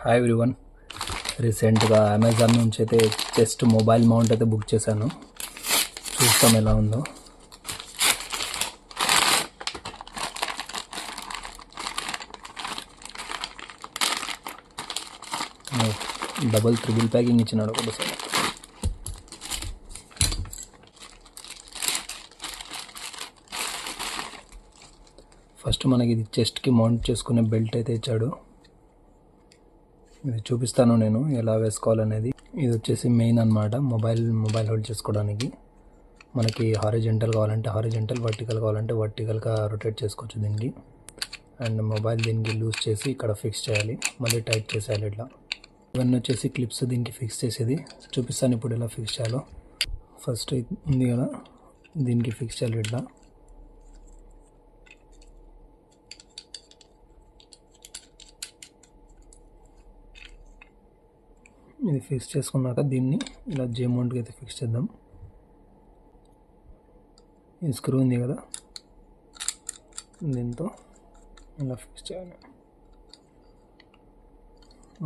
Hi everyone. రీసెంట్గా Amazon నుంచి అయితే జస్ట్ మొబైల్ మౌంట్ అయితే బుక్ చేశాను. చూస్తాం ఎలా ఉందో. డబుల్ త్రిబుల్ ప్యాకింగ్ ఇచ్చినాడు ఒకసారి. ఫస్ట్ మనకి ఇది చెస్ట్కి మౌంట్ చేసుకునే బెల్ట్ అయితే ఇచ్చాడు. ఇది చూపిస్తాను నేను ఎలా వేసుకోవాలనేది. ఇది వచ్చేసి మెయిన్ అన్నమాట, మొబైల్ హోల్డ్ చేసుకోవడానికి. మనకి హారిజెంటల్ కావాలంటే హారిజెంటల్, వర్టికల్ కావాలంటే వర్టికల్గా రొటేట్ చేసుకోవచ్చు దీనికి. అండ్ మొబైల్ దీనికి లూజ్ చేసి ఇక్కడ ఫిక్స్ చేయాలి, మళ్ళీ టైట్ చేసేయాలి ఇట్లా. ఇవన్నీ వచ్చేసి క్లిప్స్ దీనికి ఫిక్స్ చేసేది. చూపిస్తాను ఇప్పుడు ఎలా ఫిక్స్ చేయాలో. ఫస్ట్ ఉంది కదా, దీనికి ఫిక్స్ చేయాలి ఇట్లా. ఇది ఫిక్స్ చేసుకున్నాక దీన్ని ఇలా జే మౌంట్కి అయితే ఫిక్స్ చేద్దాం. ఈ స్క్రూ ఉంది కదా, దీంతో ఇలా ఫిక్స్ చేయాలి.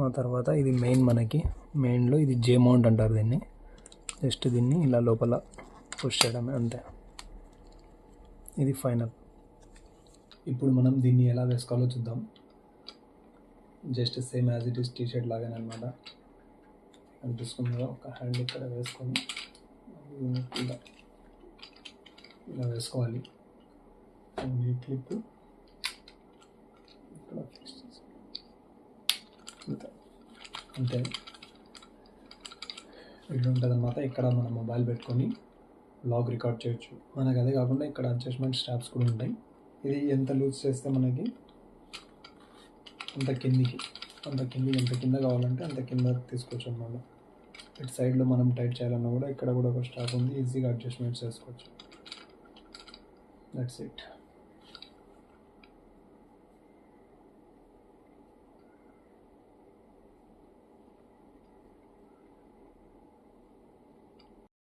ఆ తర్వాత ఇది మెయిన్, మనకి మెయిన్లో ఇది జే మౌంట్ అంటారు దీన్ని. జస్ట్ దీన్ని ఇలా లోపల పుష్ చేయడమే, అంతే. ఇది ఫైనల్. ఇప్పుడు మనం దీన్ని ఎలా వేసుకోవాలో చూద్దాం. Just same as it is T-shirt లాగానే అనమాట. అనిపిస్తుంది కదా, ఒక హ్యాండ్ ఇక్కడ వేసుకొని ఇలా వేసుకోవాలి. ఈ క్లిప్ ఇక్కడ ఫిక్స్ చేసి అంతే. ఇట్లా ఉంటుంది అన్నమాట. ఇక్కడ మన మొబైల్ పెట్టుకొని వ్లాగ్ రికార్డ్ చేయొచ్చు. మనకు అదే కాకుండా ఇక్కడ అడ్జస్ట్మెంట్ స్ట్రాప్స్ కూడా ఉంటాయి. ఇది ఎంత లూజ్ చేస్తే మనకి అంత కిందికి ఎంత కింద కావాలంటే అంత కింద తీసుకోవచ్చు అన్నమాట. ఇటు సైడ్లో మనం టైట్ చేయాలన్నా కూడా ఇక్కడ కూడా ఒక స్ట్రాప్ ఉంది, ఈజీగా అడ్జస్ట్మెంట్స్ చేసుకోవచ్చు. That's it.